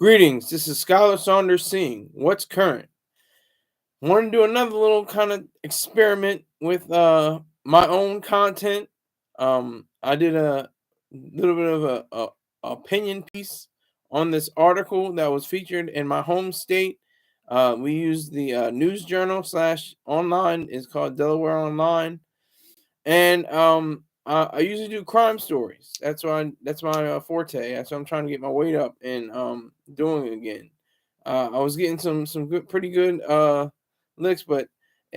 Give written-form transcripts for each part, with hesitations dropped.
Greetings, this is Scholar Saunders seeing what's current. Want to do another little kind of experiment with my own content. I did a little bit of a opinion piece on this article that was featured in my home state. We use the news journal slash online. It's called Delaware Online, and I usually do crime stories. That's my forte. That's what I'm trying to get my weight up and doing again. I was getting some good, pretty good licks, but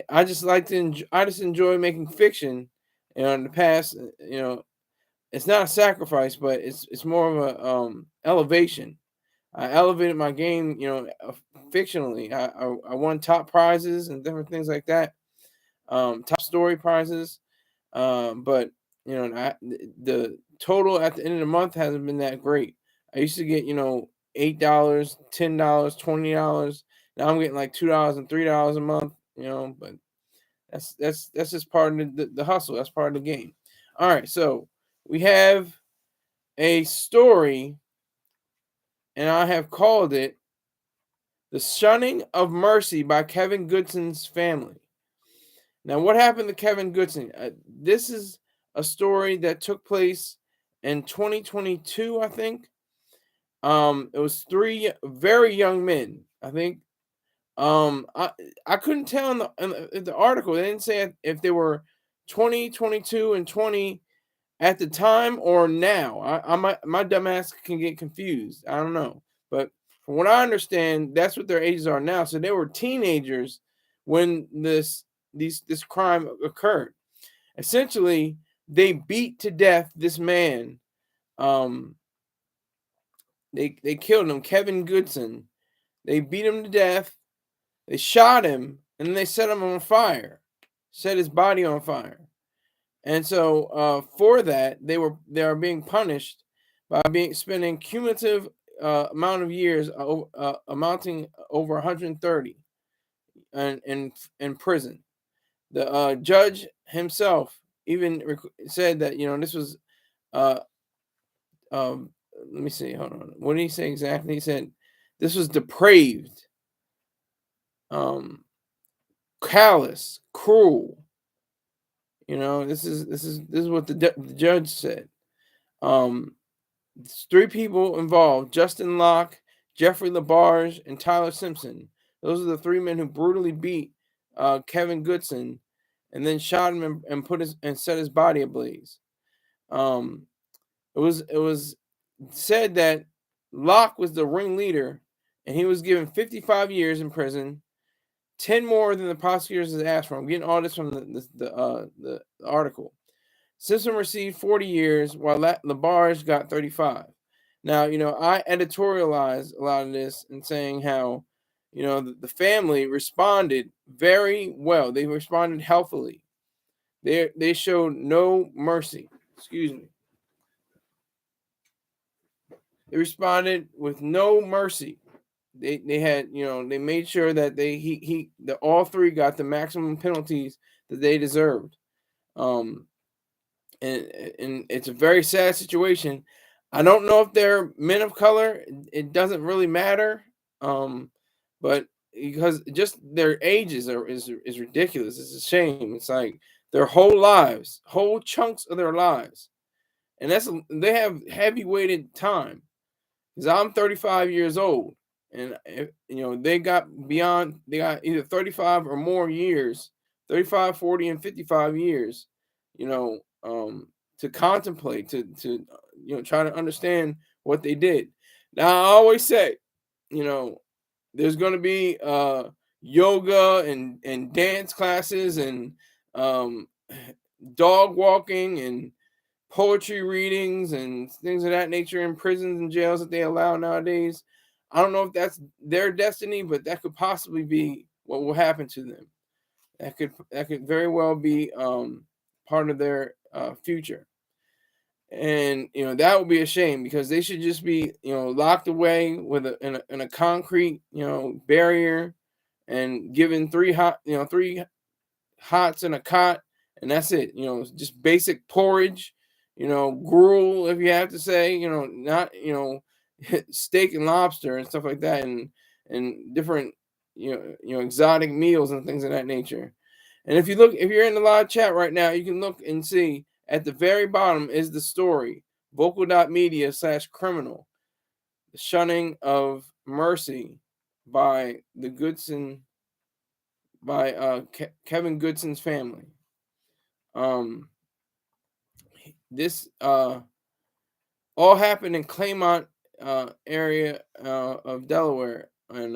I just like to I just enjoy making fiction. In the past, it's not a sacrifice, but it's more of a elevation. I elevated my game, fictionally. I won top prizes and different things like that. Top story prizes. But the total at the end of the month hasn't been that great. I used to get $8, $10, $20. Now I'm getting like $2 and $3 a month. But that's just part of the hustle. That's part of the game. All right, so we have a story, and I have called it "The Shunning of Mercy" by Kevin Goodson's family. Now, what happened to Kevin Goodson? This is a story that took place in 2022, I think. It was three very young men. I think. I couldn't tell in the article. They didn't say if they were 20, 22, and 20 at the time or now. My dumbass can get confused. I don't know, but from what I understand, that's what their ages are now. So they were teenagers when this crime occurred. Essentially, they beat to death this man. Um, they killed him, Kevin Goodson. They beat him to death. They shot him, and then they set him on fire, set his body on fire. And so, for that, they are being punished by spending cumulative amount of years, amounting over 130, in prison. The judge himself even said that this was uh let me see, hold on. What did he say exactly? He said this was depraved, um, callous, cruel. This is what the judge said. Um, three people involved: Justin Locke, Jeffrey Labarge, and Tyler Simpson. Those are the three men who brutally beat Kevin Goodson, and then shot him and set his body ablaze. Um, it was said that Locke was the ringleader, and he was given 55 years in prison, 10 more than the prosecutors had asked for. I'm getting all this from the article. Simpson received 40 years, while Labarge got 35. Now, I editorialized a lot of this and saying how, the family responded very well. They responded healthily. They showed no mercy. Excuse me. They responded with no mercy. They had, they made sure that all three got the maximum penalties that they deserved. Um, and it's a very sad situation. I don't know if they're men of color. It doesn't really matter. But because just their ages is ridiculous. It's a shame. It's like their whole lives, whole chunks of their lives, and they have heavy weighted time. Because I'm 35 years old, and they got either 35 or more years, 35, 40, and 55 years, you know, um, to contemplate, to try to understand what they did. Now, I always say, you know, there's going to be yoga and dance classes and um, dog walking and poetry readings and things of that nature in prisons and jails that they allow nowadays. I don't know if that's their destiny, but that could possibly be what will happen to them. That could very well be part of their future, and that would be a shame because they should just be locked away with in a concrete barrier and given three hots and a cot, and that's it. Just basic porridge, gruel, if you have to say, not steak and lobster and stuff like that, and different exotic meals and things of that nature. And if you're in the live chat right now, you can look and see at the very bottom is the story, vocal.media/criminal, the shunning of mercy by the Goodson, by Kevin Goodson's family. This all happened in Claymont area of Delaware, and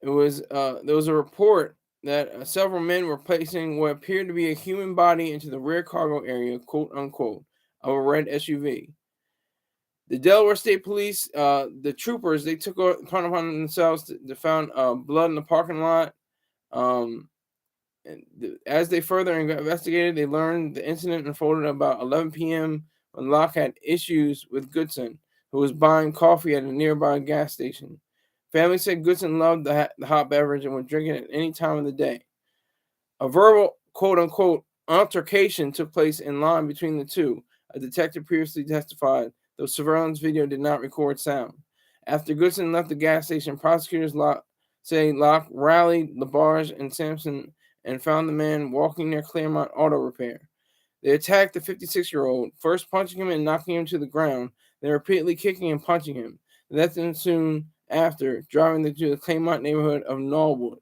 there was a report that several men were placing what appeared to be a human body into the rear cargo area, quote unquote, of a red SUV. The Delaware State Police, the troopers, they took upon themselves to found blood in the parking lot. As they further investigated, they learned the incident unfolded about 11 p.m. when Locke had issues with Goodson, who was buying coffee at a nearby gas station. Family said Goodson loved the hot beverage and would drink it at any time of the day. A verbal, quote-unquote, altercation took place in line between the two. A detective previously testified, though surveillance video did not record sound. After Goodson left the gas station, prosecutors say Locke rallied Labarge and Simpson and found the man walking near Claremont Auto Repair. They attacked the 56-year-old, first punching him and knocking him to the ground, then repeatedly kicking and punching him. Then soon after, driving them to the Claremont neighborhood of Norwood.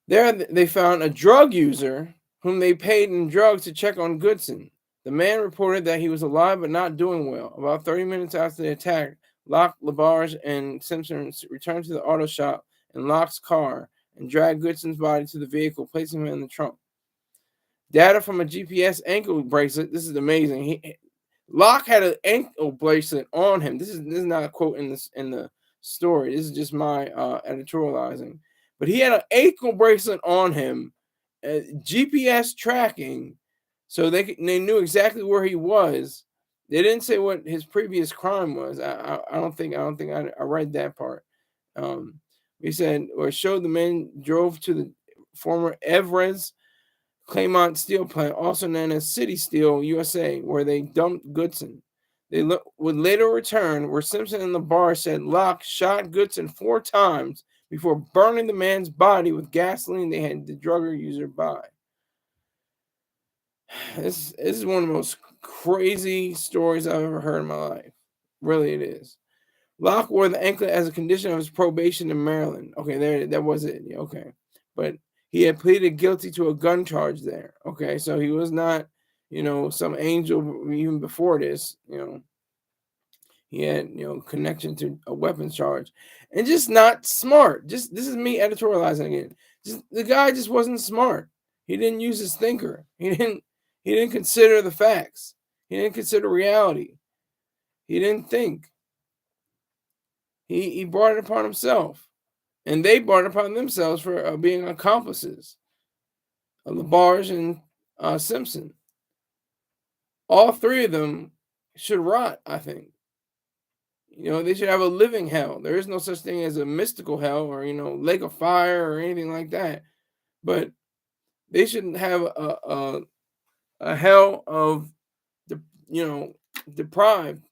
There they found a drug user whom they paid in drugs to check on Goodson. The man reported that he was alive but not doing well. About 30 minutes after the attack, Locke, Labarge, and Simpson returned to the auto shop in Locke's car and dragged Goodson's body to the vehicle, placing him in the trunk. Data from a GPS ankle bracelet. This is amazing. Locke had an ankle bracelet on him. This is not a quote in the story. This is just my editorializing. But he had an ankle bracelet on him, GPS tracking, so they knew exactly where he was. They didn't say what his previous crime was. I don't think I read that part. He said or showed the men drove to the former Everest Claymont Steel Plant, also known as City Steel USA, where they dumped Goodson. They would later return, where Simpson and Labarge said Locke shot Goodson 4 times before burning the man's body with gasoline they had the drug user buy. This is one of the most crazy stories I've ever heard in my life. Really, it is. Locke wore the anklet as a condition of his probation in Maryland. Okay, that was it. Okay. But he had pleaded guilty to a gun charge there. Okay, so he was not, some angel even before this. He had, connection to a weapons charge, and just not smart. Just this is me editorializing again. Just the guy just wasn't smart. He didn't use his thinker. He didn't consider the facts. He didn't consider reality. He didn't think. He brought it upon himself, and they brought it upon themselves for being accomplices. Labarge and Simpson. All 3 of them should rot, I think. They should have a living hell. There is no such thing as a mystical hell or, lake of fire or anything like that. But they shouldn't have a hell of, deprived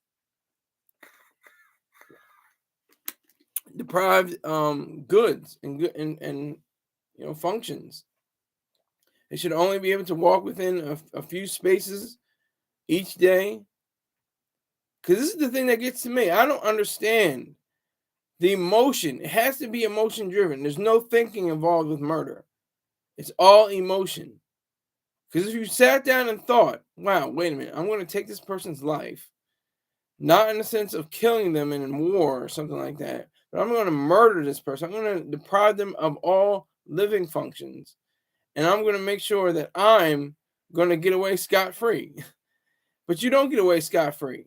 goods and functions. They should only be able to walk within a few spaces each day. Because this is the thing that gets to me. I don't understand the emotion. It has to be emotion driven. There's no thinking involved with murder. It's all emotion. Because if you sat down and thought, wow, wait a minute, I'm going to take this person's life, not in the sense of killing them in war or something like that, but I'm going to murder this person. I'm going to deprive them of all living functions. And I'm going to make sure that I'm going to get away scot-free. But you don't get away scot-free.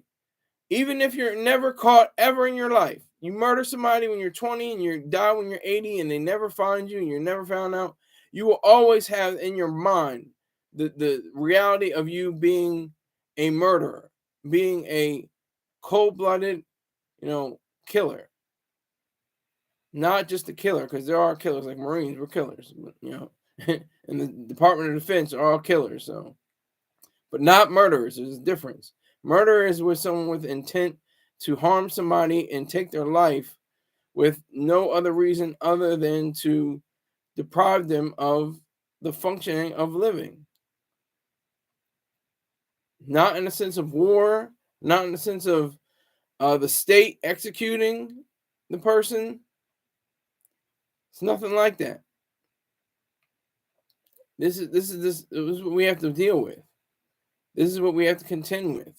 Even if you're never caught ever in your life, you murder somebody when you're 20 and you die when you're 80 and they never find you and you're never found out, you will always have in your mind the reality of you being a murderer, being a cold-blooded, killer. Not just a killer, because there are killers, like Marines were killers, and the Department of Defense are all killers, so. But not murderers. There's a difference. Murder is with someone with intent to harm somebody and take their life with no other reason other than to deprive them of the functioning of living. Not in the sense of war, not in the sense of the state executing the person. It's nothing like that. This is what we have to deal with. This is what we have to contend with.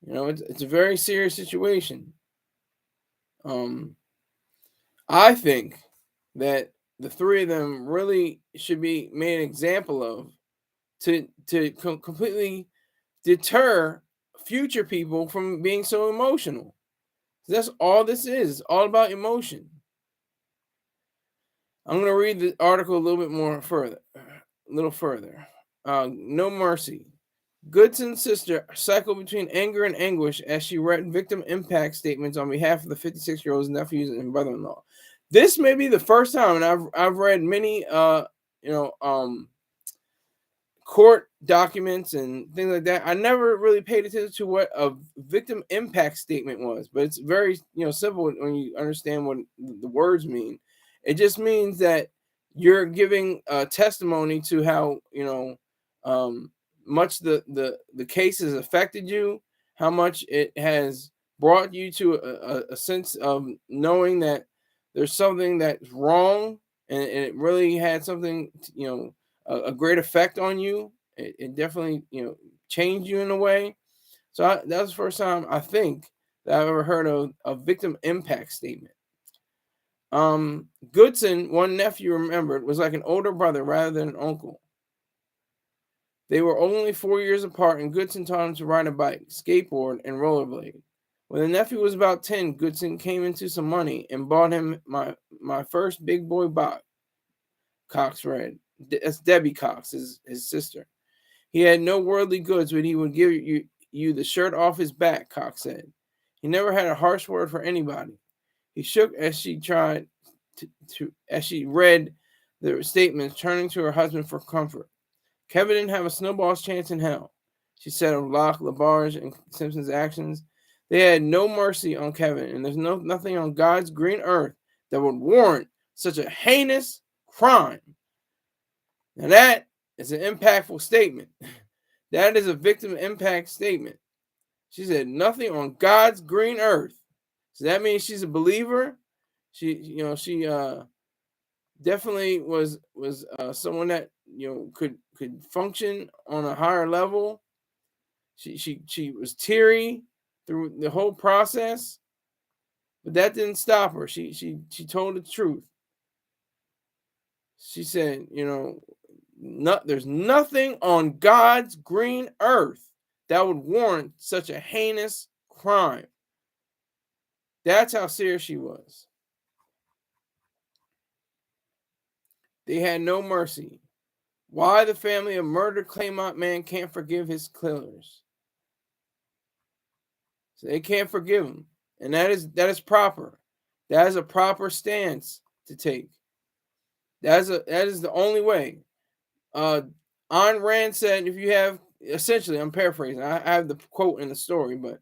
It's a very serious situation. I think that the three of them really should be made an example of to completely deter future people from being so emotional. That's all this is. It's all about emotion. I'm going to read the article a little further. No mercy. Goodson's sister cycled between anger and anguish as she read victim impact statements on behalf of the 56-year-old's nephews and brother-in-law. This may be the first time, and I've read many court documents and things like that. I never really paid attention to what a victim impact statement was, but it's very simple when you understand what the words mean. It just means that you're giving testimony to how much the case has affected you, how much it has brought you to a sense of knowing that there's something that's wrong, and it really had something a great effect on you. It definitely changed you in a way. So that was the first time I think that I've ever heard of a victim impact statement. Goodson, one nephew remembered, was like an older brother rather than an uncle. They were only 4 years apart, and Goodson taught him to ride a bike, skateboard, and rollerblade. When the nephew was about 10, Goodson came into some money and bought him my first big boy bike. Cox read. That's Debbie Cox, his sister. He had no worldly goods, but he would give you the shirt off his back, Cox said. He never had a harsh word for anybody. He shook as she tried as she read the statements, turning to her husband for comfort. Kevin didn't have a snowball's chance in hell, she said of Locke, Labarge, and Simpson's actions. They had no mercy on Kevin, and there's nothing on God's green earth that would warrant such a heinous crime. Now that is an impactful statement. That is a victim impact statement. She said nothing on God's green earth. So that means she's a believer. She definitely was someone that could function on a higher level. She was teary through the whole process, but that didn't stop her. She told the truth. She said, there's nothing on God's green earth that would warrant such a heinous crime. That's how serious she was. They had no mercy. Why the family of murdered Claymont man can't forgive his killers? So they can't forgive him, and that is proper. That is a proper stance to take. That is the only way. Ayn Rand said, if you have, essentially, I'm paraphrasing. I have the quote in the story, but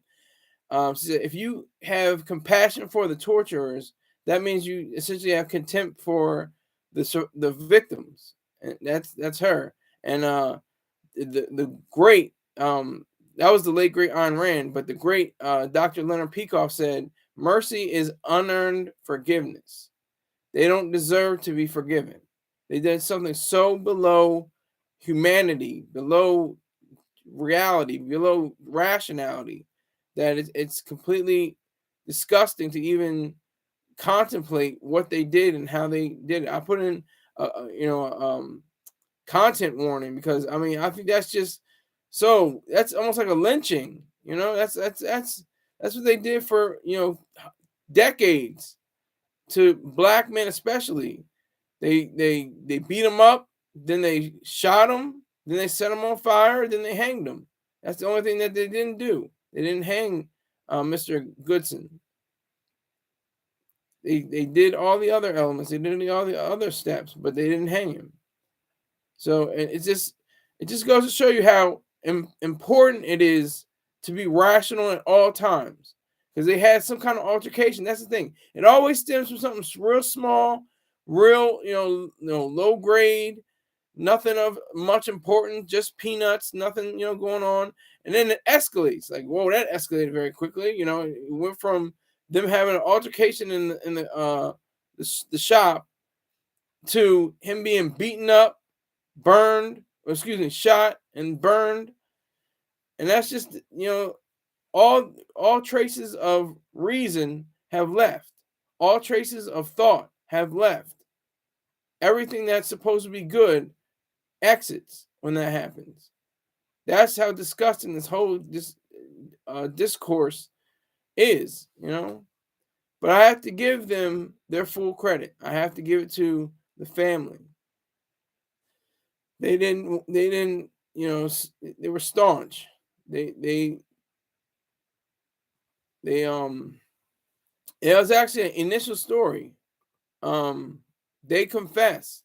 she said, if you have compassion for the torturers, that means you essentially have contempt for the victims, and that's her. And the great that was the late great Ayn Rand, but the great Dr. Leonard Peikoff said, mercy is unearned forgiveness. They don't deserve to be forgiven. They did something so below humanity, below reality, below rationality, that it's completely disgusting to even contemplate what they did and how they did it. I put in content warning because I think that's just that's almost like a lynching. That's what they did for decades to black men, especially. They beat them up, then they shot them, then they set them on fire, then they hanged them. That's the only thing that they didn't do. They didn't hang Mr. Goodson. They did all the other elements. They did all the other steps, but they didn't hang him. So it just goes to show you how important it is to be rational at all times because they had some kind of altercation. That's the thing. It always stems from something real small, real, low grade, nothing of much importance, just peanuts, nothing, going on. And then it escalates. Like, whoa, that escalated very quickly. It went from them having an altercation in the shop to him being beaten up, burned, shot and burned. And that's just, all traces of reason have left. All traces of thought have left. Everything that's supposed to be good exits when that happens. That's how disgusting this whole discourse is, But I have to give them their full credit. I have to give it to the family. They didn't, they were staunch. They it was actually an initial story. They confessed.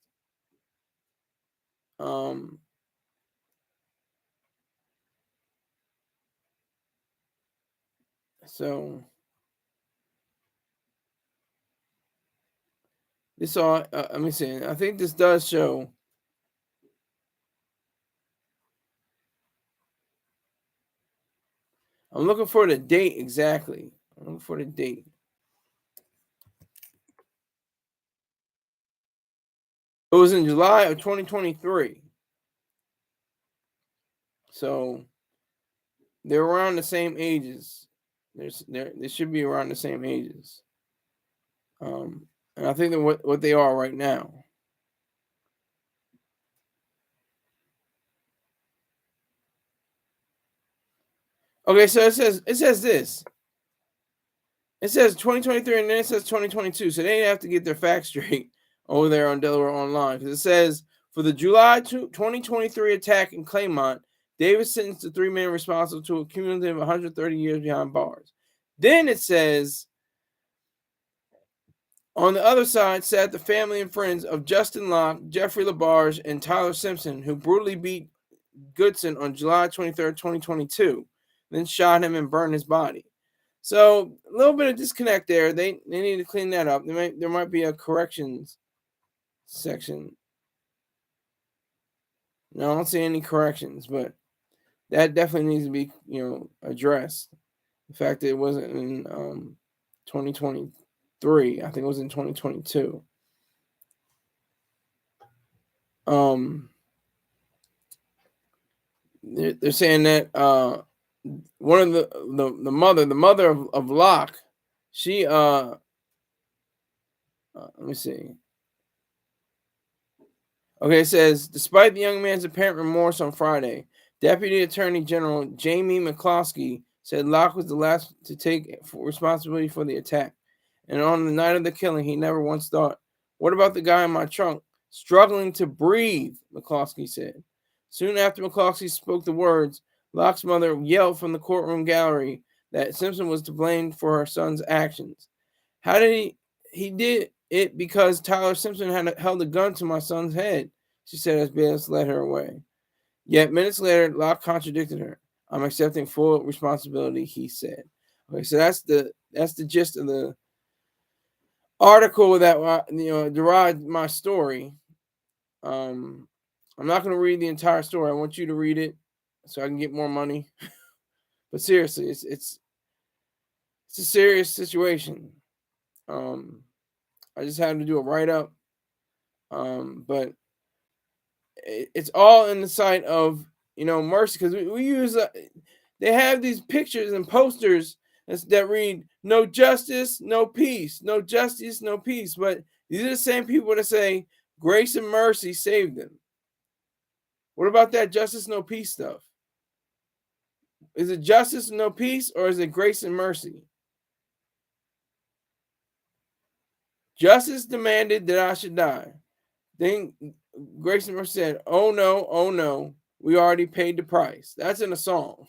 So this all, let me see. I think this does show. I'm looking for the date exactly. I'm looking for the date. It was in July of 2023. So they're around the same ages. They should be around the same ages. And I think that what they are right now. Okay, so it says this. It says 2023 and then it says 2022. So they have to get their facts straight over there on Delaware Online. Because it says for the July 2023 attack in Claymont, Davis sentenced the 3 men responsible to a cumulative 130 years behind bars. Then it says on the other side sat the family and friends of Justin Locke, Jeffrey Labarge, and Tyler Simpson, who brutally beat Goodson on July 23rd, 2022, then shot him and burned his body. So a little bit of disconnect there. They need to clean that up. There might be a corrections section. No, I don't see any corrections, but that definitely needs to be addressed. The fact that it wasn't in 2023, I think it was in 2022. They're saying that one of the mother of Locke, she let me see. Okay, it says despite the young man's apparent remorse on Friday, Deputy Attorney General Jamie McCloskey said Locke was the last to take responsibility for the attack, and on the night of the killing, he never once thought, "What about the guy in my trunk struggling to breathe?" McCloskey said. Soon after McCloskey spoke the words, Locke's mother yelled from the courtroom gallery that Simpson was to blame for her son's actions. How did he did it because Tyler Simpson had held a gun to my son's head, she said as bailiffs led her away. Yet minutes later, Locke contradicted her. I'm accepting full responsibility, he said. Okay, so that's the gist of the article that derived my story. I'm not going to read the entire story. I want you to read it so I can get more money. But seriously, it's a serious situation. I just had to do a write-up. But it's all in the sight of, mercy. Because we use, they have these pictures and posters that read, no justice, no peace. No justice, no peace. But these are the same people that say, grace and mercy saved them. What about that justice, no peace stuff? Is it justice, no peace, or is it grace and mercy? Justice demanded that I should die. Then Grace and Mercy said, oh no, we already paid the price. That's in a song.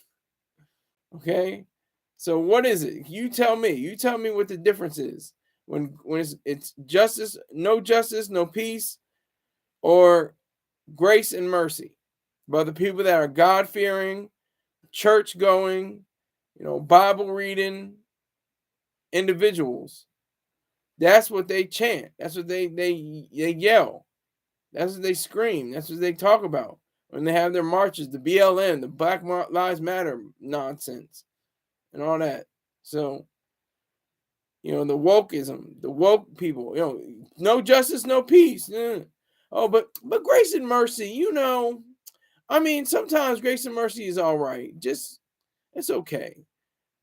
Okay? So what is it? You tell me. You tell me what the difference is. When it's justice, no peace, or grace and mercy. By the people that are God-fearing, church-going, Bible reading individuals. That's what they chant. That's what they yell. That's what they scream. That's what they talk about when they have their marches, the BLM, the Black Lives Matter nonsense, and all that. So, the wokeism, the woke people, no justice, no peace. Oh, but grace and mercy, I mean, sometimes grace and mercy is all right. Just it's okay.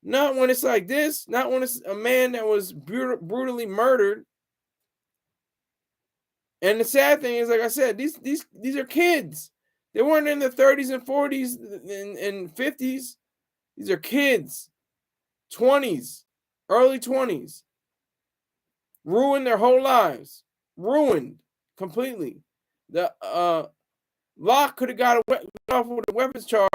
Not when it's like this. Not when it's a man that was brutally murdered. And the sad thing is, like I said, these are kids. They weren't in their 30s and 40s and 50s. These are kids, 20s, early 20s, ruined their whole lives, ruined completely. The Locke could have got off with a weapons charge.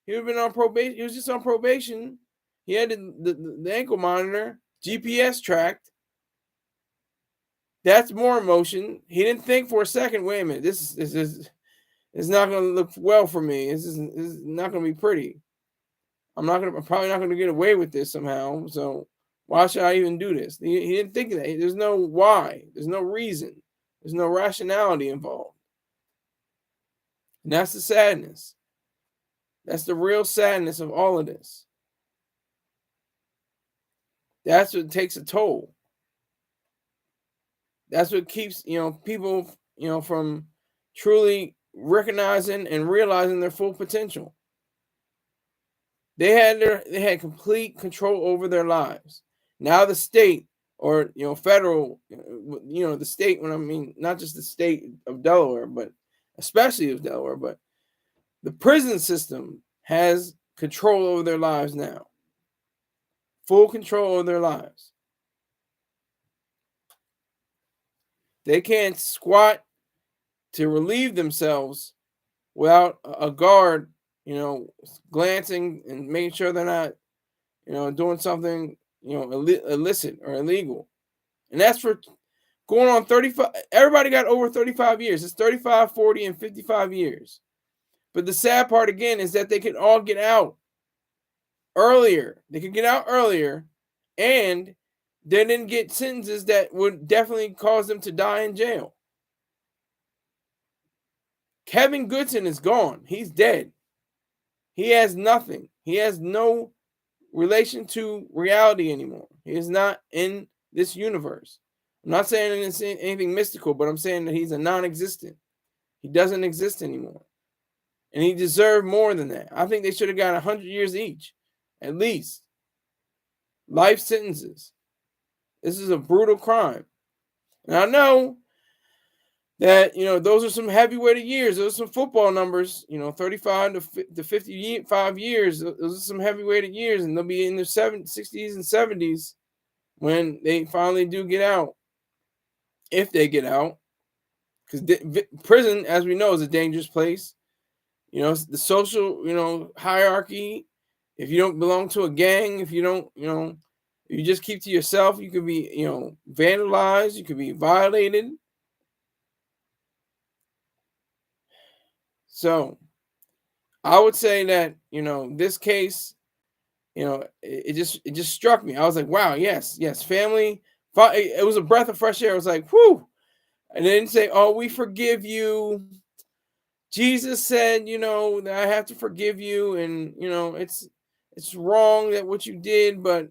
He would have been on probation. He was just on probation. He had the ankle monitor, GPS tracked. That's more emotion. He didn't think for a second. Wait a minute, this is it's not going to look well for me. This is not going to be pretty. I'm probably not going to get away with this somehow. So why should I even do this? He didn't think of that. There's no why. There's no reason. There's no rationality involved. And that's the sadness. That's the real sadness of all of this. That's what takes a toll. That's what keeps, people, from truly recognizing and realizing their full potential. They had complete control over their lives. Now the state, or federal, the state, when I mean not just the state of Delaware, but especially of Delaware, but the prison system has control over their lives now. Full control over their lives. They can't squat to relieve themselves without a guard, glancing and making sure they're not, doing something, illicit or illegal. And that's for going on 35. Everybody got over 35 years. It's 35, 40, and 55 years. But the sad part, again, is that they can all get out earlier. They could get out earlier, and they didn't get sentences that would definitely cause them to die in jail. Kevin Goodson is gone. He's dead. He has nothing. He has no relation to reality anymore. He is not in this universe. I'm not saying it's anything mystical, but I'm saying that he's a non-existent. He doesn't exist anymore. And he deserved more than that. I think they should have got 100 years each, at least. Life sentences. This is a brutal crime. And I know that, those are some heavyweight years. Those are some football numbers, 35 to 55 years. Those are some heavyweight years, and they'll be in their 60s and 70s when they finally do get out. If they get out. Because prison, as we know, is a dangerous place. The social, hierarchy. If you don't belong to a gang, if you don't, if you just keep to yourself, you could be, vandalized. You could be violated. So I would say that, this case, it just struck me. I was like, wow, yes, family. It was a breath of fresh air. It was like, whew. And they didn't say, oh, we forgive you. Jesus said, that I have to forgive you. And, it's wrong that what you did, but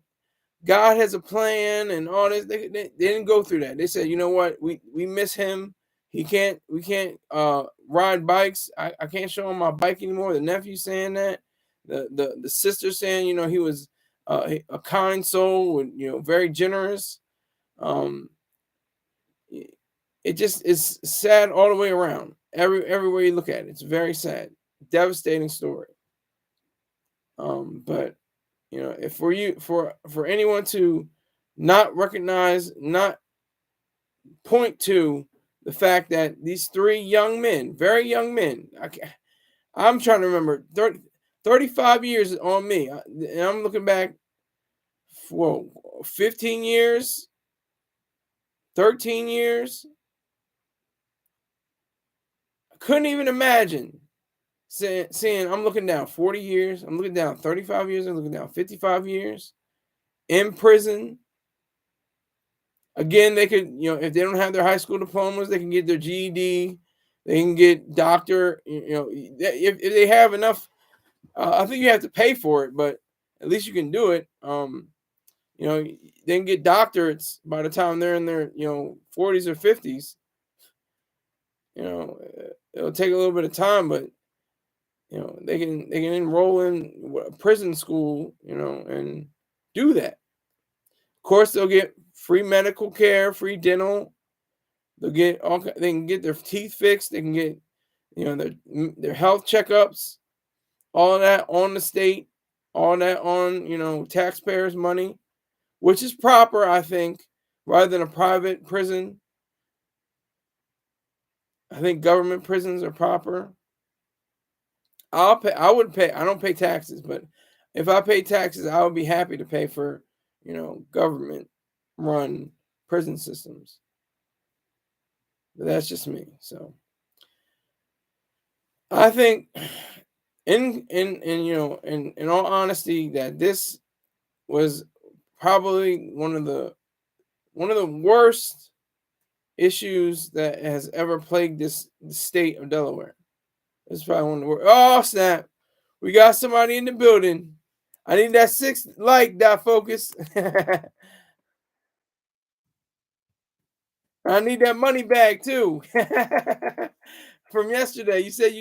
God has a plan and all this. They didn't go through that. They said, you know what? We miss him. We can't ride bikes. I can't show him my bike anymore. The nephew saying that. The sister saying, he was a kind soul, and, very generous. It just is sad all the way around. Every way you look at it, it's very sad, devastating story. But if for anyone to not recognize, not point to the fact that these three young men, very young men, I'm trying to remember 35 years on me, and I'm looking back for 15 years, 13 years. I couldn't even imagine saying I'm looking down 40 years, I'm looking down 35 years, I'm looking down 55 years in prison. Again, they could, if they don't have their high school diplomas, they can get their GED, they can get doctor, if they have enough. I think you have to pay for it, but at least you can do it. They can get doctorates by the time they're in their 40s or 50s. It'll take a little bit of time, but they can enroll in prison school, and do that. Of course, they'll get free medical care, free dental. They can get their teeth fixed. They can get their health checkups. All that on the state, all that on taxpayers' money, which is proper, I think, rather than a private prison. I think government prisons are proper. I'll pay. I would pay. I don't pay taxes, but if I pay taxes, I would be happy to pay for, government-run prison systems. But that's just me. So I think, in all honesty, that this was probably one of the worst issues that has ever plagued this state of Delaware. It's probably one of the worst. Oh snap! We got somebody in the building. I need that 6 like dot focus. I need that money back too. From yesterday, you said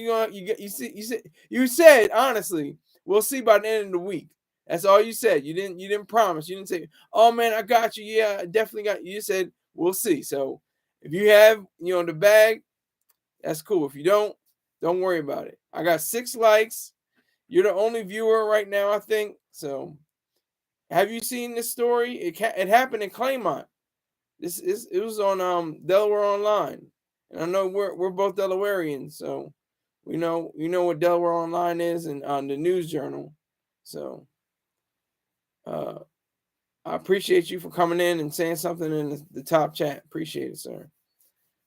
you said honestly, we'll see by the end of the week. That's all you said. You didn't promise. You didn't say, "Oh man, I got you." Yeah, I definitely got you. You said, "We'll see." So if you have the bag, that's cool. If you don't worry about it. I got 6 likes. You're the only viewer right now, I think. So have you seen this story? It happened in Claymont. It was on Delaware Online, and I know we're both Delawareans, so we know what Delaware Online is, and on the News Journal. So uh, I appreciate you for coming in and saying something in the top chat. Appreciate it, sir.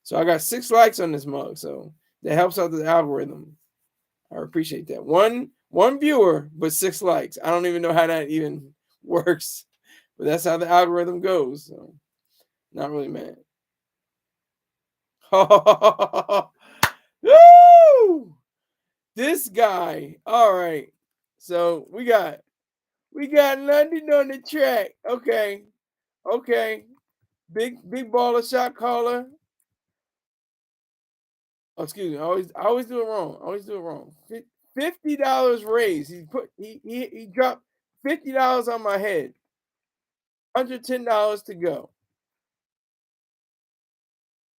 So I got 6 likes on this mug, so that helps out the algorithm. I appreciate that. One viewer, but 6 likes. I don't even know how that even works, but that's how the algorithm goes. So not really mad. Woo! This guy. All right. So we got London on the track. Okay. Okay. Big baller shot caller. Oh, excuse me. I always do it wrong. I always do it wrong. $50 raised. He dropped $50 on my head. $110 to go.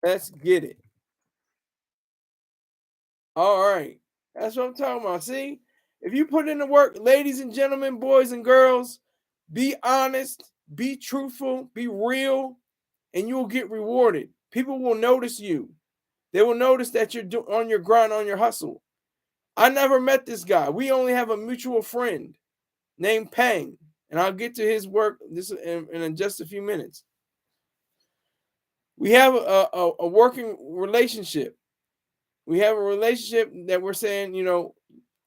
Let's get it. All right. That's what I'm talking about. See, if you put in the work, ladies and gentlemen, boys and girls, be honest, be truthful, be real, and you'll get rewarded. People will notice you. They will notice that you're on your grind, on your hustle. I never met this guy. We only have a mutual friend named Pang, and I'll get to his work in just a few minutes. We have a working relationship. We have a relationship that we're saying,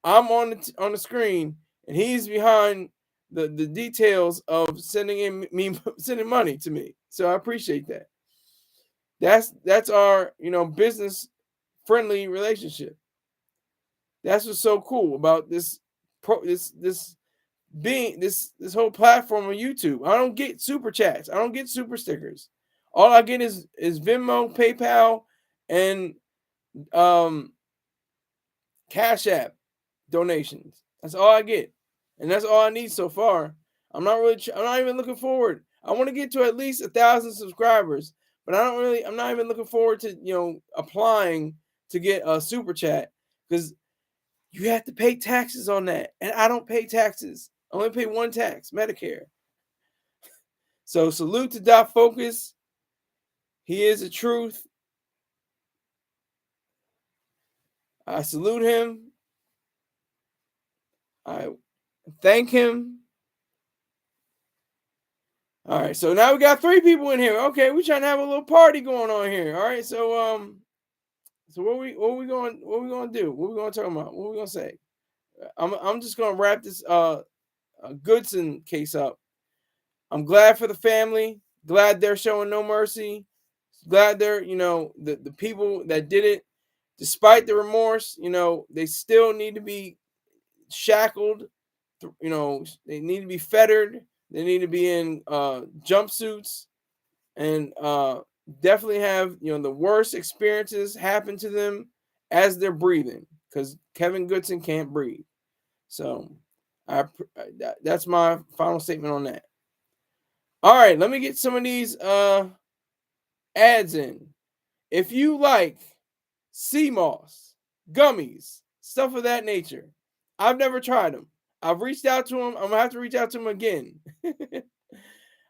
I'm on the screen and he's behind the details of sending money to me. So I appreciate that. That's our business friendly relationship. That's what's so cool about this whole platform on YouTube. I don't get super chats. I don't get super stickers. All I get is Venmo, PayPal, and Cash App donations. That's all I get, and that's all I need so far. I'm not even looking forward. I want to get to at least 1,000 subscribers, but I'm not even looking forward to applying to get a super chat, because you have to pay taxes on that, and I don't pay taxes. I only pay one tax, Medicare. So salute to Dot Focus. He is the truth. I salute him. I thank him. All right, so now we got 3 people in here. Okay, we're trying to have a little party going on here. All right, so So what we going to do? What we going to talk about? What we going to say? I'm just going to wrap this Goodson case up. I'm glad for the family. Glad they're showing no mercy. Glad they're, the people that did it, despite the remorse, they still need to be shackled. They need to be fettered. They need to be in jumpsuits, and definitely have the worst experiences happen to them as they're breathing, because Kevin Goodson can't breathe. So that's my final statement on that. All right, let me get some of these ads in. If you like sea moss, gummies, stuff of that nature, I've never tried them. I've reached out to him. I'm gonna have to reach out to him again.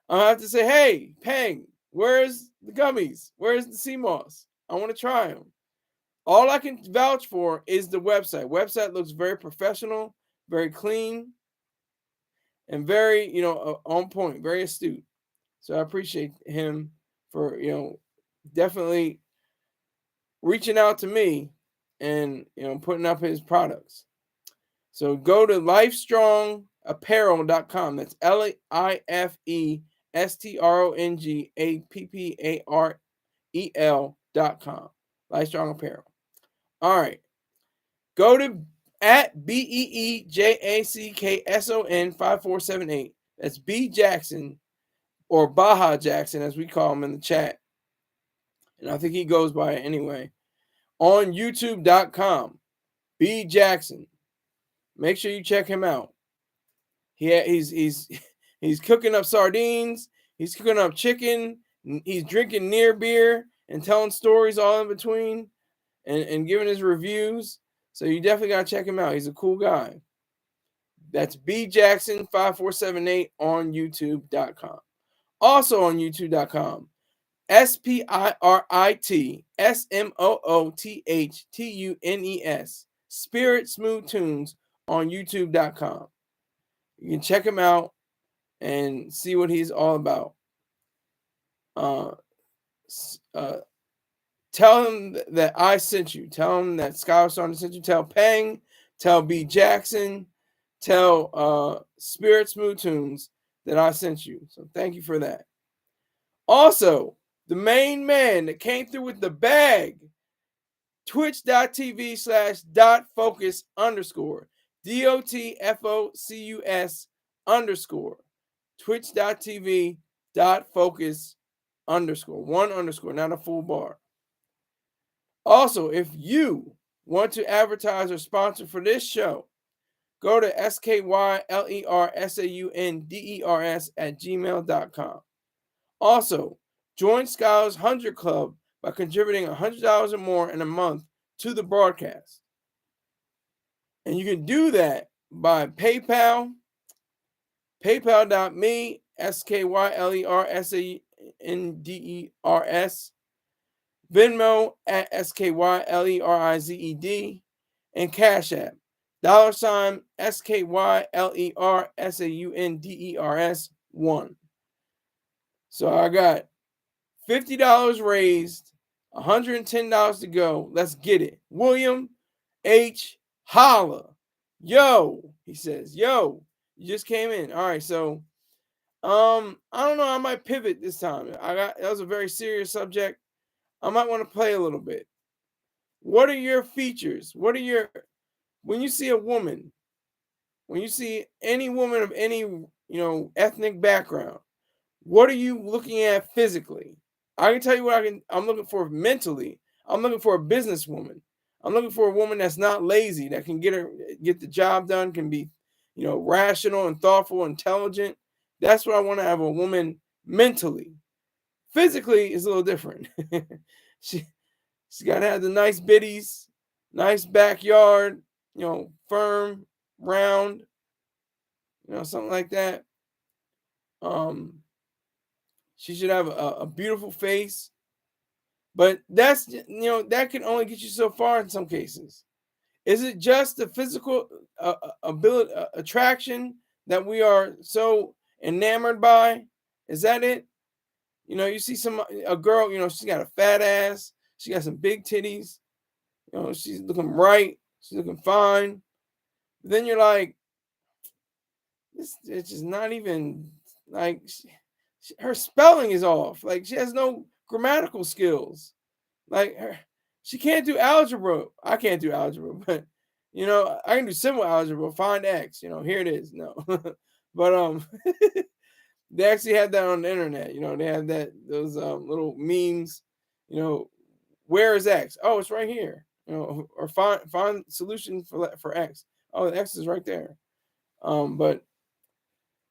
I'll have to say, hey, Peng, where's the gummies? Where's the sea moss? I want to try them. All I can vouch for is the website. Website looks very professional, very clean, and very, on point, very astute. So I appreciate him for, definitely reaching out to me and, putting up his products. So go to lifestrongapparel.com. That's LifeStrongApparel.com. Lifestrong Apparel. All right. Go to at BEEJACKSON 5478. That's B Jackson, or Baja Jackson, as we call him in the chat. And I think he goes by it anyway. On YouTube.com. B Jackson. Make sure you check him out. He's cooking up sardines. He's cooking up chicken. He's drinking near beer and telling stories all in between, and giving his reviews. So you definitely got to check him out. He's a cool guy. That's B Jackson 5478 on YouTube.com. Also on YouTube.com, SPIRIT SMOOTHTUNES, Spirit Smooth Tunes on YouTube.com. You can check him out and see what he's all about. Tell him that I sent you. Tell him that Skylar Saunders sent you. Tell Peng. Tell B Jackson. Tell Spirit Smooth Tunes that I sent you. So thank you for that. Also, the main man that came through with the bag, twitch.tv/.focus_, DOTFOCUS_, twitch.tv/.focus_, 1_, not a full bar. Also, if you want to advertise or sponsor for this show, go to SKYLERSAUNDERS@gmail.com. Also, join Skylar's 100 Club by contributing $100 or more in a month to the broadcast. And you can do that by PayPal, paypal.me, SKYLERSAUNDERS, Venmo at SKYLERIZED, and Cash App, $ SKYLERSAUNDERS1. So I got $50 raised, $110 to go. Let's get it. William H. Holla. Yo, he says, yo, you just came in. All right, so I don't know, I might pivot this time. That was a very serious subject. I might want to play a little bit. What are your features? When you see a woman, when you see any woman of any, ethnic background, what are you looking at physically? I can tell you what I'm looking for mentally. I'm looking for a businesswoman. I'm looking for a woman that's not lazy, that can get the job done, can be, rational and thoughtful, intelligent. That's what I want to have a woman mentally. Physically is a little different. She's got to have the nice bitties, nice backyard, firm, round, something like that. She should have a beautiful face, but that's, that can only get you so far in some cases. Is it just the physical ability, attraction that we are so enamored by? Is that it? You see a girl, she's got a fat ass, she got some big titties, she's looking right, she's looking fine. But then you're like, it's just not even like her spelling is off. Like she has no grammatical skills. Like she can't do algebra. I can't do algebra, but I can do simple algebra. Find x. Here it is. No, but they actually had that on the internet. They had those little memes. Where is x? Oh, it's right here. Or find solution for x. Oh, the x is right there. But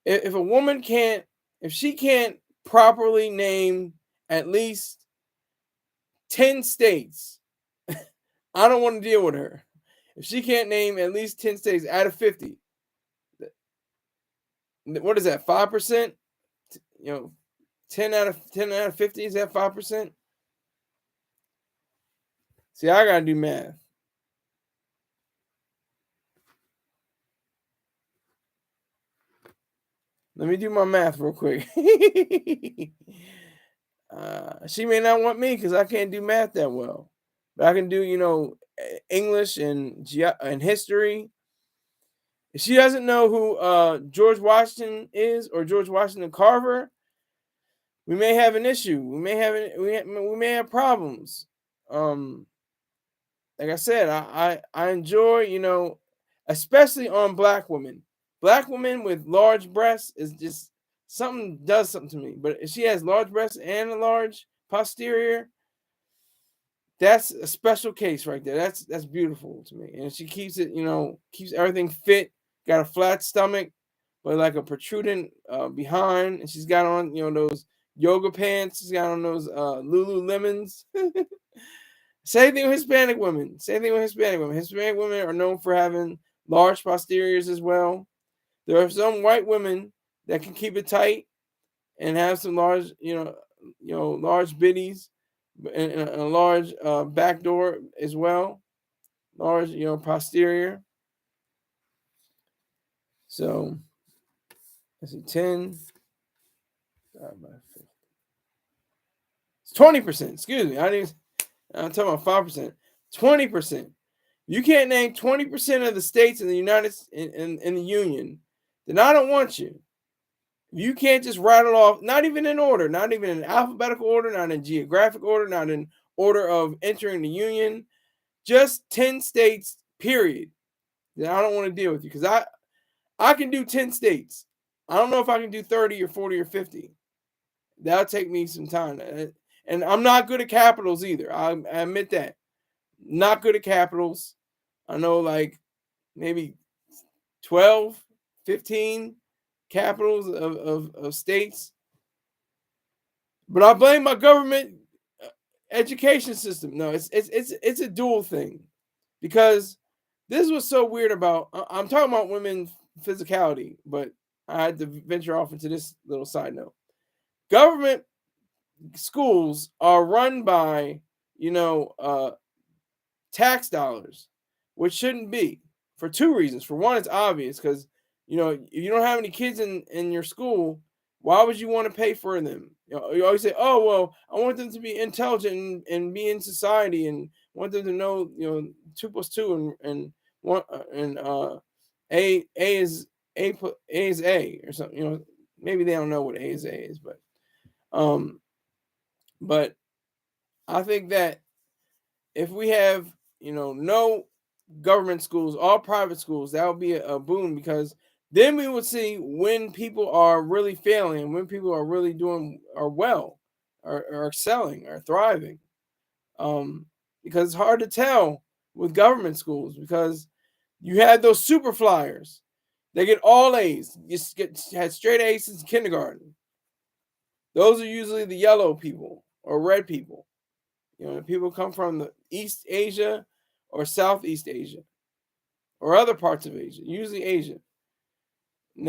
if a woman can't, if she can't properly name at least 10 states, I don't want to deal with her. If she can't name at least 10 states out of 50, what is that, 5%? 10 out of 50, is that 5%? See, I gotta do math. Let me do my math real quick. She may not want me because I can't do math that well, but I can do English and history. If she doesn't know who George Washington is or George Washington Carver, we may have an issue. We may have problems. Like I said, I enjoy especially on black women. Black women with large breasts is just does something to me. But if she has large breasts and a large posterior, that's a special case right there. That's beautiful to me. And she keeps it, keeps everything fit. Got a flat stomach, but like a protruding behind, and she's got on, those yoga pants. She's got on those Lululemons. Same thing with Hispanic women. Hispanic women are known for having large posteriors as well. There are some white women that can keep it tight and have some large, large biddies and a large back door as well. Large, posterior. So let's see, 10. It's 20%. Excuse me. I'm talking about 5%. 20%. You can't name 20% of the states in the in the Union, then I don't want you. You can't just rattle off, not even in order, not even in alphabetical order, not in geographic order, not in order of entering the Union, just 10 states, period. Then I don't want to deal with you because I can do 10 states. I don't know if I can do 30 or 40 or 50. That'll take me some time. And I'm not good at capitals either. I admit that. Not good at capitals. I know like maybe 12, 15 capitals of states. But I blame my government education system. No, it's a dual thing. Because this is what's so weird about, I'm talking about women's physicality, but I had to venture off into this little side note. Government schools are run by, tax dollars, which shouldn't be, for two reasons. For one, it's obvious because if you don't have any kids in your school, why would you want to pay for them? You always say, "Oh well, I want them to be intelligent and be in society, and want them to know 2 + 2 and one and a is a or something." Maybe they don't know what a is, um, but I think that if we have no government schools, all private schools, that would be a boon, because then we would see when people are really failing, when people are really are well, are excelling, are thriving. Because it's hard to tell with government schools, because you had those super flyers. They get all A's. Had straight A's since kindergarten. Those are usually the yellow people or red people. People come from the East Asia or Southeast Asia or other parts of Asia, usually Asia. And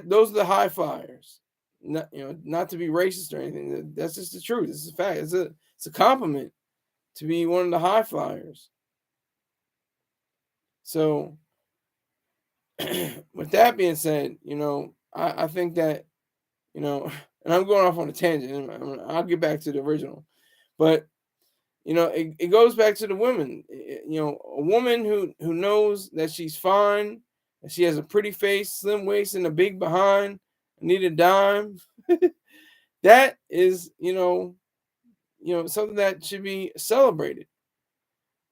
those are the high flyers. Not to be racist or anything. That's just the truth. It's a fact. It's a compliment to be one of the high flyers. So, with that being said, I think that, and I'm going off on a tangent. I'll get back to the original, but it goes back to the women. A woman who knows that she's fine, that she has a pretty face, slim waist, and a big behind, need a dime. That is, something that should be celebrated,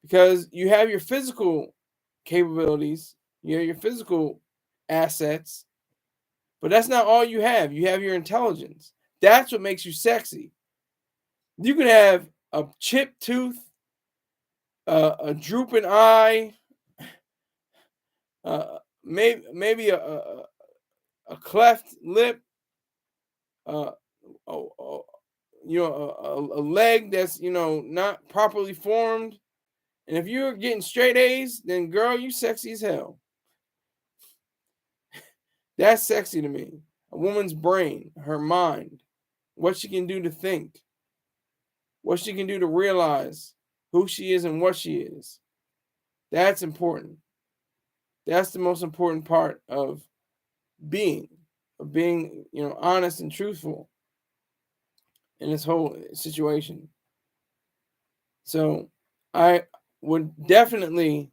because you have your physical capabilities, you have your physical assets, but that's not all you have. You have your intelligence. That's what makes you sexy. You can have a chipped tooth, a drooping eye, maybe a cleft lip, uh, a, a, a leg that's not properly formed. And if you're getting straight A's, then girl, you sexy as hell. That's sexy to me. A woman's brain, her mind, what she can do to think, what she can do to realize who she is and what she is. That's important. That's the most important part of being, honest and truthful in this whole situation. So I would definitely,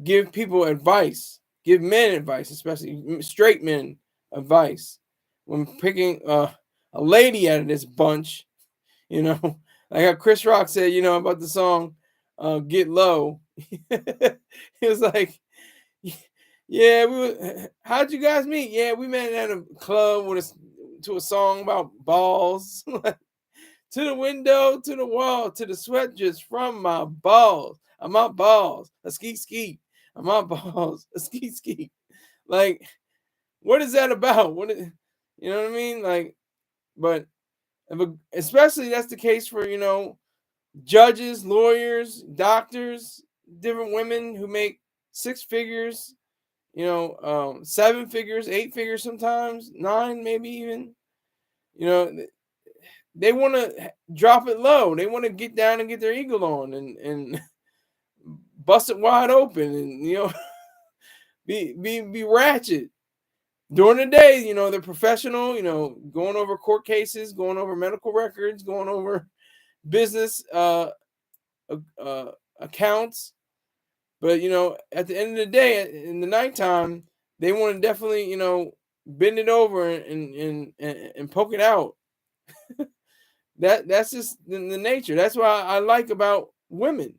give people advice, give men advice, especially straight men advice when picking a lady out of this bunch. Like how Chris Rock said, about the song "Get Low." He was like, "Yeah, how'd you guys meet? Yeah, we met at a club to a song about balls." To the window, to the wall, to the sweat just from my balls. My balls, a ski ski. My balls, a ski ski. Like, what is that about? You know what I mean? Like, but especially that's the case for judges, lawyers, doctors, different women who make six figures, 7 figures, 8 figures, sometimes 9, maybe even. They want to drop it low. They want to get down and get their eagle on and bust it wide open and be ratchet. During the day, they're professional, going over court cases, going over medical records, going over business accounts. But at the end of the day, in the nighttime, they want to definitely, bend it over and poke it out. That's just the nature. That's why I like about women,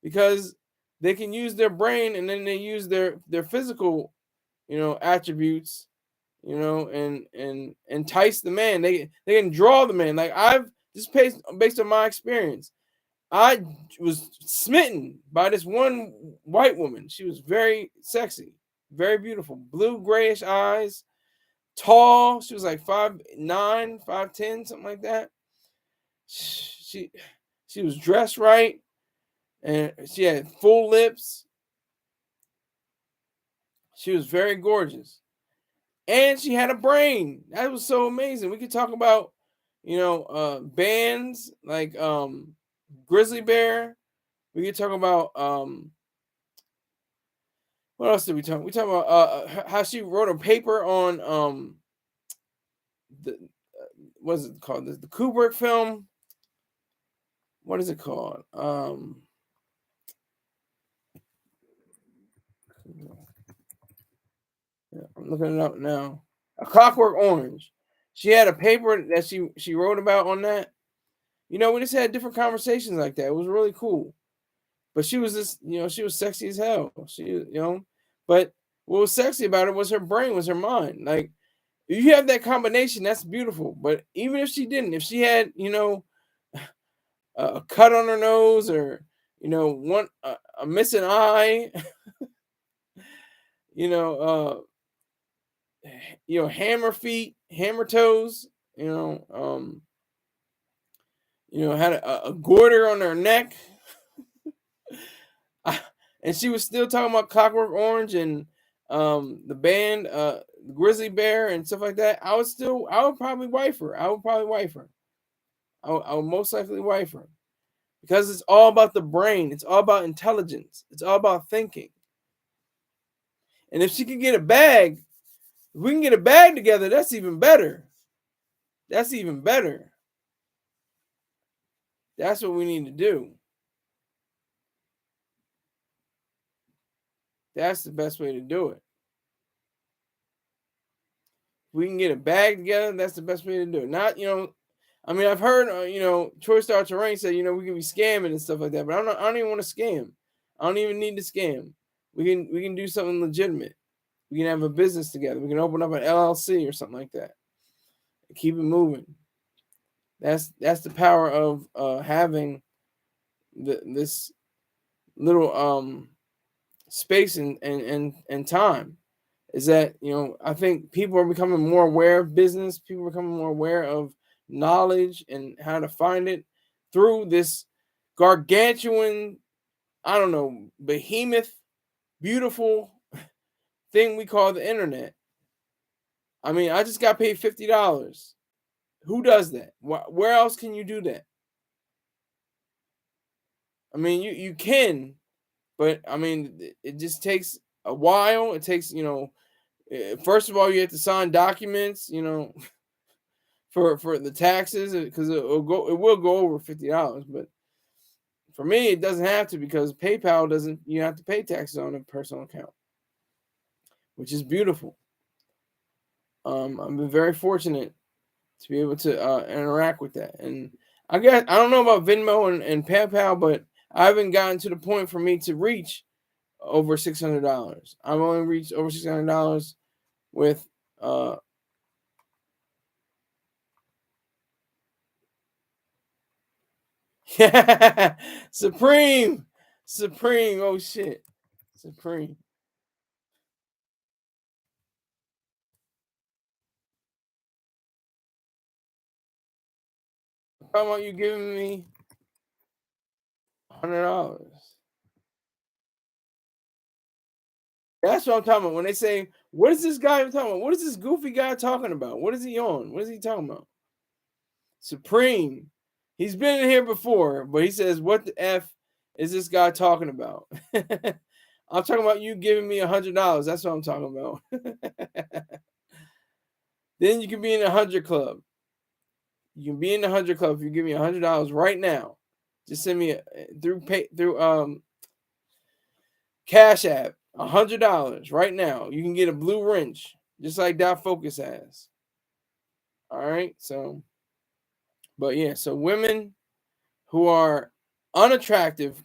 because they can use their brain and then they use their physical, attributes, and entice the man. They can draw the man. Like I've just based on my experience, I was smitten by this one white woman. She was very sexy, very beautiful, blue grayish eyes, tall. She was like 5'9", 5'10", something like that. She was dressed right, and she had full lips. She was very gorgeous, and she had a brain. That was so amazing. We could talk about, bands like Grizzly Bear. We could talk about what else did we talk? We talk about how she wrote a paper on the what is it called? The Kubrick film. What is it called? Yeah, I'm looking it up now. A Clockwork Orange. She had a paper that she wrote about on that. We just had different conversations like that. It was really cool. But she was just, she was sexy as hell. But what was sexy about it was her brain, was her mind. Like, if you have that combination, that's beautiful. But even if she didn't, if she had, a cut on her nose, or a missing eye, you know, hammer feet, hammer toes, had a goiter on her neck, and she was still talking about Clockwork Orange and the band Grizzly Bear and stuff like that. I would probably wife her. I would most likely wife her, because it's all about the brain. It's all about intelligence. It's all about thinking. And if she can get a bag, if we can get a bag together, that's even better. That's even better. That's what we need to do. That's the best way to do it. If we can get a bag together, that's the best way to do it. Not, I mean, I've heard, Troy Star Terrain say, we can be scamming and stuff like that, but I don't even want to scam. I don't even need to scam. We can do something legitimate. We can have a business together. We can open up an LLC or something like that. Keep it moving. That's the power of having this little space and time. Is that I think people are becoming more aware of business. People are becoming more aware of knowledge and how to find it through this gargantuan, I don't know, behemoth, beautiful thing we call the internet. I mean, I just got paid $50. Who does that? Where else can you do that? I mean, you can, but I mean, it just takes a while. It takes, first of all, you have to sign documents, for the taxes because it will go over $50. But for me, it doesn't have to because PayPal doesn't. You have to pay taxes on a personal account, which is beautiful. I've been very fortunate to be able to interact with that, and I don't know about Venmo and PayPal, but I haven't gotten to the point for me to reach over $600. I've only reached over $600 with Supreme. Supreme. Oh shit. Supreme. How about you giving me $100? That's what I'm talking about. When they say, what is this guy talking about? What is this goofy guy talking about? What is he on? What is he talking about? Supreme. He's been in here before, but he says, what the F is this guy talking about? I'm talking about you giving me $100. That's what I'm talking about. Then you can be in the 100 club. You can be in the 100 club if you give me $100 right now. Just send me through Cash App $100 right now. You can get a blue wrench just like Dot Focus has. All right, so but yeah, so women who are unattractive,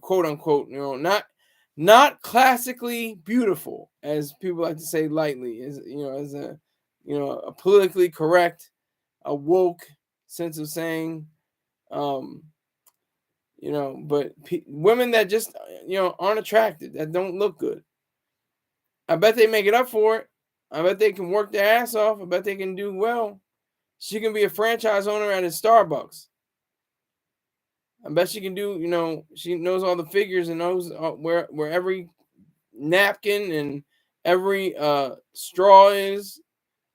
quote unquote, not classically beautiful, as people like to say lightly, as a politically correct, a woke sense of saying, um, but women that just aren't attractive, that don't look good. I bet they make it up for it. I bet they can work their ass off. I bet they can do well. She can be a franchise owner at a Starbucks. I bet she can do, she knows all the figures and knows where every napkin and every straw is,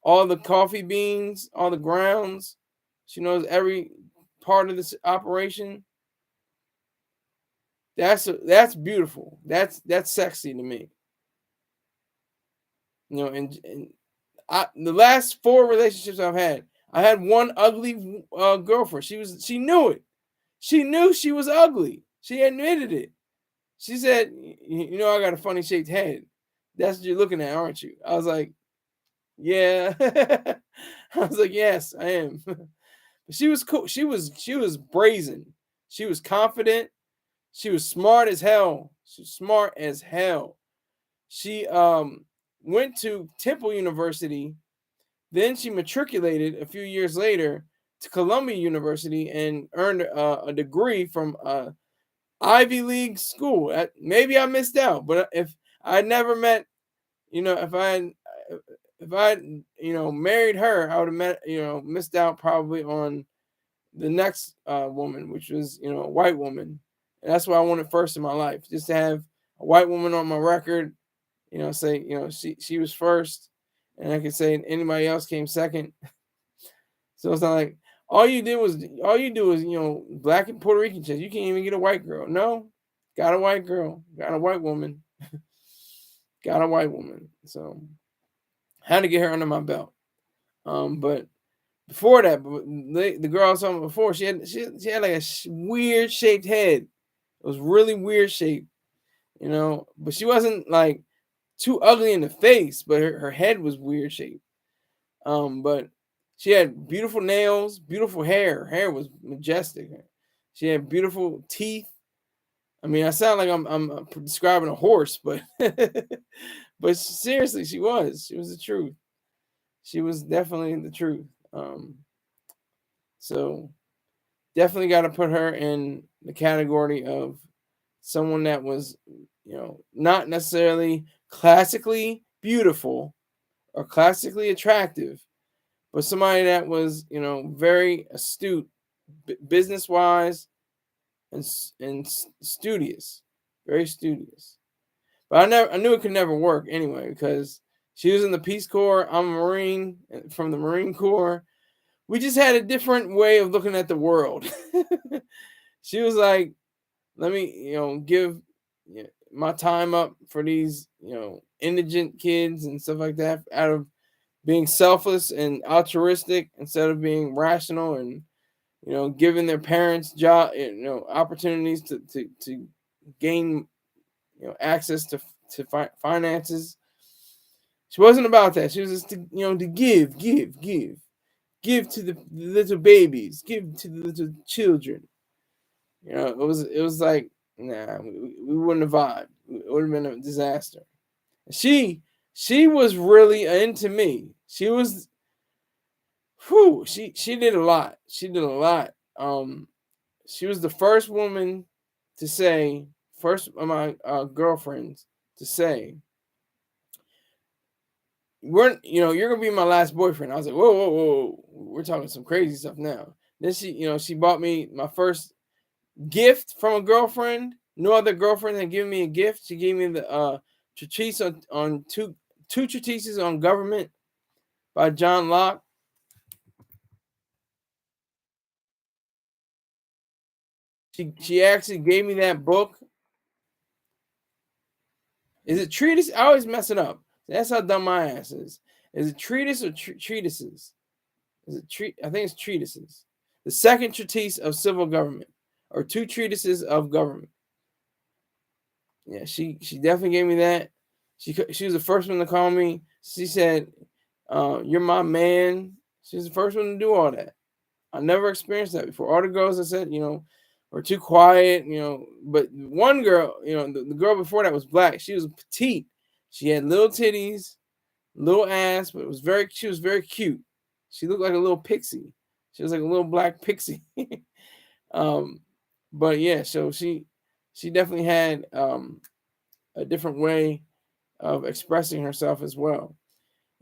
all the coffee beans, all the grounds. She knows every part of this operation. That's beautiful. That's sexy to me. And the last 4 relationships I had one ugly girlfriend. She knew it. She knew she was ugly. She admitted it. She said, I got a funny shaped head. That's what you're looking at, aren't you?" I was like, "Yeah." I was like, "Yes, I am." But she was cool. She was brazen. She was confident. She was smart as hell. She was smart as hell. She went to Temple University. Then she matriculated a few years later to Columbia University and earned a degree from Ivy League school. Maybe I missed out, but if I never met, if I married her, I would have missed out probably on the next woman, which was, a white woman. And that's what I wanted first in my life, just to have a white woman on my record, say, she was first, and I could say anybody else came second. So it's not like all you do is black and Puerto Rican chicks. You can't even get a white girl. No, got a white girl, got a white woman, got a white woman. So had to get her under my belt. But before that, but the girl I was talking about before, she had like a weird shaped head. It was really weird shape, but she wasn't like too ugly in the face, but her head was weird shaped. But she had beautiful nails, beautiful hair. Her hair was majestic. She had beautiful teeth. I mean, I sound like I'm describing a horse, but but seriously, she was. She was the truth. She was definitely the truth. So definitely got to put her in the category of someone that was, not necessarily classically beautiful or classically attractive, but somebody that was, very astute, business wise, and studious, very studious. But I knew it could never work anyway because she was in the Peace Corps. I'm a Marine from the Marine Corps. We just had a different way of looking at the world. She was like, let me, give my time up for these, indigent kids and stuff like that out of being selfless and altruistic instead of being rational and, giving their parents job, opportunities to gain, access to finances. She wasn't about that. She was just to give to the little babies, give to the little children. It was like, nah, we wouldn't have vibed. It would have been a disaster. She was really into me. She was, she did a lot. She did a lot. She was the first woman to say, first of my girlfriends to say, you're gonna be my last boyfriend. I was like, whoa, whoa, whoa, we're talking some crazy stuff now. Then she bought me my first gift from a girlfriend. No other girlfriend had given me a gift. She gave me the treatise on two treatises on government by John Locke. She actually gave me that book. Is it treatise? I always mess it up. That's how dumb my ass is. Is it treatise or treatises? Is it I think it's treatises. The second treatise of civil government, or two treatises of government. Yeah, she definitely gave me that. She was the first one to call me. She said, "You're my man." She was the first one to do all that. I never experienced that before. All the girls I said, were too quiet, But one girl, the girl before that was black. She was petite. She had little titties, little ass, but she was very cute. She looked like a little pixie. She was like a little black pixie. um, but yeah, so she definitely had a different way of expressing herself as well.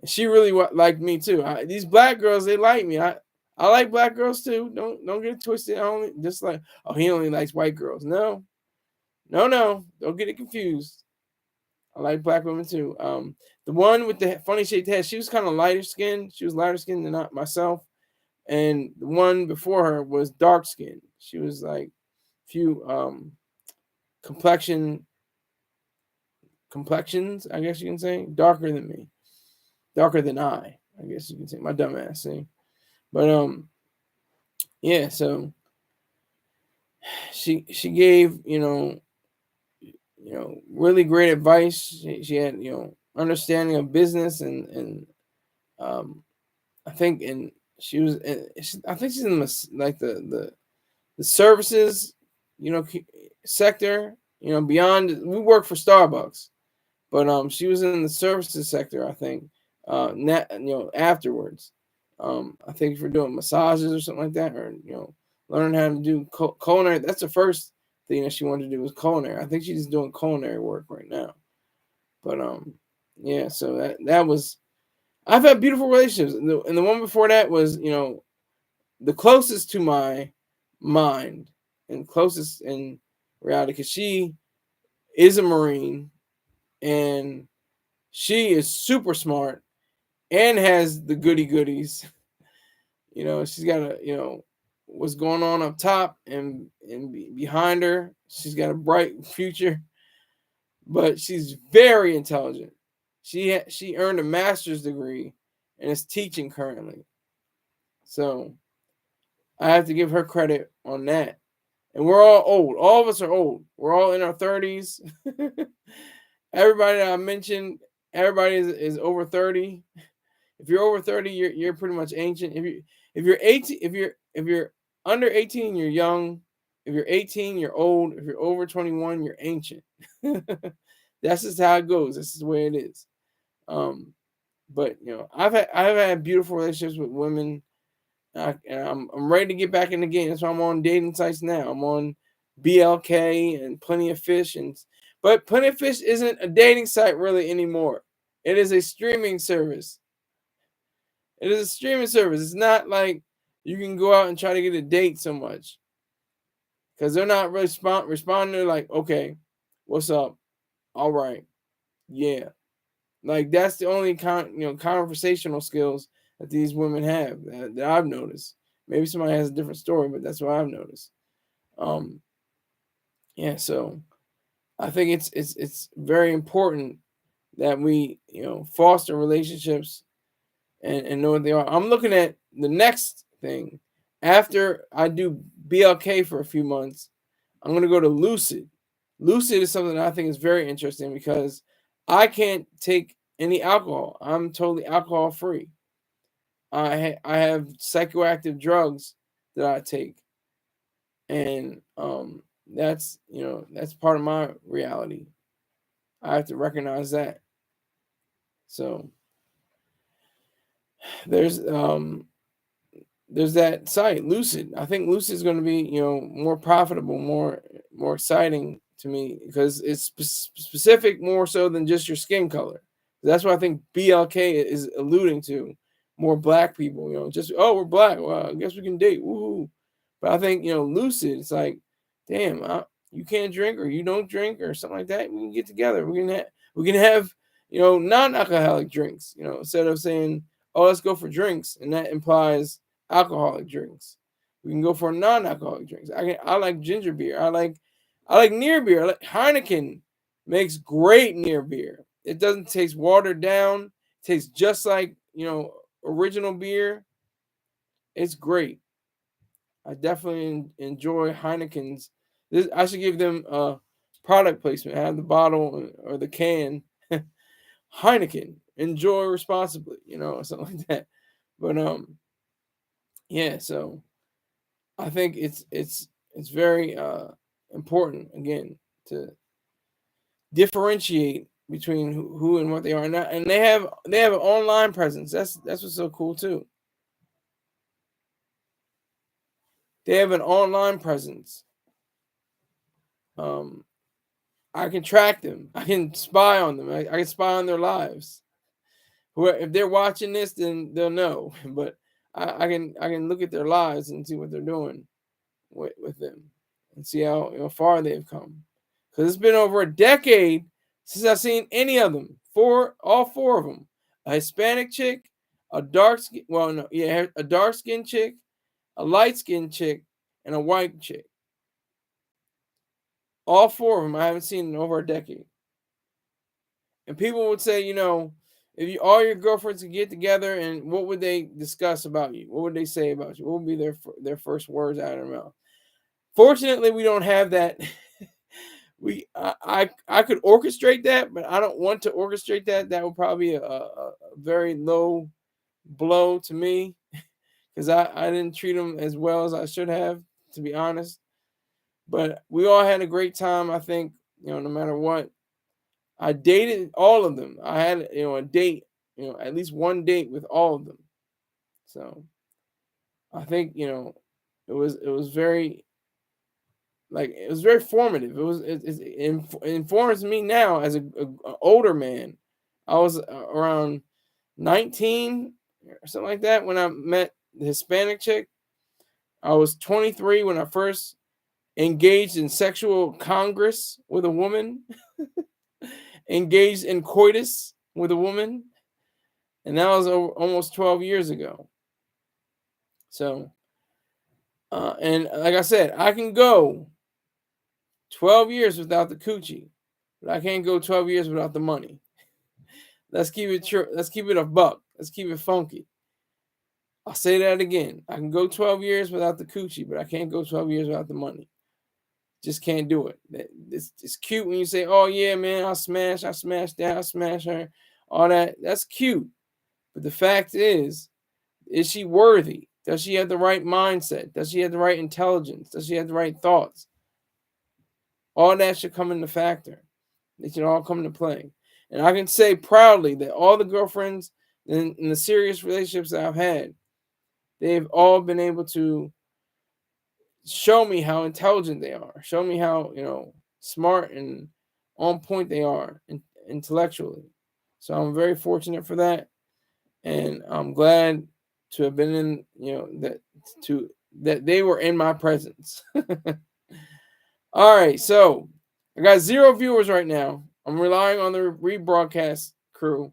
And she really liked me too. These black girls, they like me. I like black girls too. Don't get it twisted. I only just like, oh, he only likes white girls. No, no. Don't get it confused. I like black women too. The one with the funny shaped head, she was kind of lighter skinned. She was lighter skinned than myself. And the one before her was dark skinned. She was like few complexions, I guess you can say, darker than me, darker than I guess you can say. My dumb ass, see. But yeah. So she gave really great advice. She had understanding of business and um I think and she was I think she's in the services sector. Beyond, we work for Starbucks, but she was in the services sector, I think. Afterwards, I think for doing massages or something like that, or learning how to do culinary. That's the first thing that she wanted to do was culinary. I think she's doing culinary work right now. But yeah. So that was. I've had beautiful relationships, and the one before that was the closest to my mind and closest in reality, because she is a Marine and she is super smart and has the goody goodies. She's got what's going on up top and behind her. She's got a bright future, but she's very intelligent. She earned a master's degree and is teaching currently. So I have to give her credit on that. And we're all old. All of us are old. We're all in our 30s. Everybody that I mentioned, everybody is over 30. If you're over 30, you're pretty much ancient. If you're 18, if you're under 18, you're young. If you're 18, you're old. If you're over 21, you're ancient. That's just how it goes. This is the way it is. But I've had beautiful relationships with women. And I'm ready to get back in the game. That's why I'm on dating sites now. I'm on BLK and Plenty of Fish, but Plenty of Fish isn't a dating site really anymore. It is a streaming service. It is a streaming service. It's not like you can go out and try to get a date so much, because they're not really responding. They're like, okay, what's up? All right, yeah. Like that's the only conversational skills that these women have that I've noticed. Maybe somebody has a different story, but that's what I've noticed. Yeah, so I think it's very important that we foster relationships and know what they are. I'm looking at the next thing after I do BLK for a few months. I'm gonna go to Lucid. Lucid is something that I think is very interesting because I can't take any alcohol. I'm totally alcohol free. I have psychoactive drugs that I take, and that's part of my reality. I have to recognize that. So there's that site, Lucid. I think Lucid is going to be more profitable, more exciting to me because it's specific more so than just your skin color. That's what I think BLK is alluding to. More black people, just we're black. Well, I guess we can date. Woohoo! But I think Lucid. It's like, damn, you can't drink or you don't drink or something like that. We can get together. We can have non-alcoholic drinks. Instead of saying, oh, let's go for drinks, and that implies alcoholic drinks. We can go for non-alcoholic drinks. I like ginger beer. I like near beer. I like Heineken makes great near beer. It doesn't taste watered down. It tastes just like original beer. It's great. I definitely enjoy Heineken's. I should give them product placement. I have the bottle or the can. Heineken. Enjoy responsibly, or something like that. But yeah. So I think it's very important again to differentiate between who and what they are, and they have an online presence. That's what's so cool too. They have an online presence. I can track them. I can spy on them. I can spy on their lives. If they're watching this, then they'll know. But I can look at their lives and see what they're doing with them and see how far they've come. Because it's been over a decade since I've seen any of them. All four of them: a Hispanic chick, a a dark skinned chick, a light skinned chick, and a white chick. All four of them I haven't seen in over a decade. And people would say, if all your girlfriends could get together, and what would they discuss about you? What would they say about you? What would be their first words out of their mouth? Fortunately, we don't have that. I could orchestrate that, but I don't want to orchestrate that. That would probably be a very low blow to me because I didn't treat them as well as I should have, to be honest. But we all had a great time. I think no matter what. I dated all of them. I had a date, at least one date with all of them. So I think it was very formative. It informs me now as a older man. I was around 19 or something like that when I met the Hispanic chick. I was 23 when I first engaged in sexual congress with a woman. Engaged in coitus with a woman, and that was almost 12 years ago. So, and like I said, I can go 12 years without the coochie, but I can't go 12 years without the money. Let's keep it true. Let's keep it a buck. Let's keep it funky. I'll say that again. I can go 12 years without the coochie, but I can't go 12 years without the money. Just can't do it. It's cute when you say, oh, yeah, man, I smash that, I smash her, all that. That's cute. But the fact is she worthy? Does she have the right mindset? Does she have the right intelligence? Does she have the right thoughts? All that should come into factor. They should all come into play. And I can say proudly that all the girlfriends in the serious relationships that I've had, they've all been able to show me how intelligent they are, show me how, smart and on point they are intellectually. So I'm very fortunate for that. And I'm glad to have been in, that they were in my presence. All right, so I got 0 viewers right now. I'm relying on the rebroadcast crew.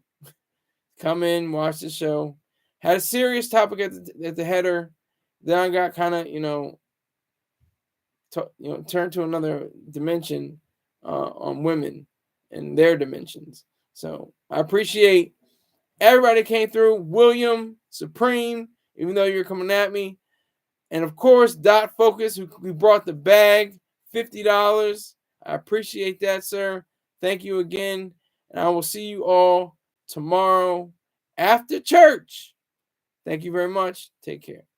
Come in, watch the show. Had a serious topic at the header. Then I got kind of, turned to another dimension on women and their dimensions. So I appreciate everybody came through. William, Supreme, even though you're coming at me. And of course, Dot Focus, who brought the bag, $50. I appreciate that, sir. Thank you again. And I will see you all tomorrow after church. Thank you very much. Take care.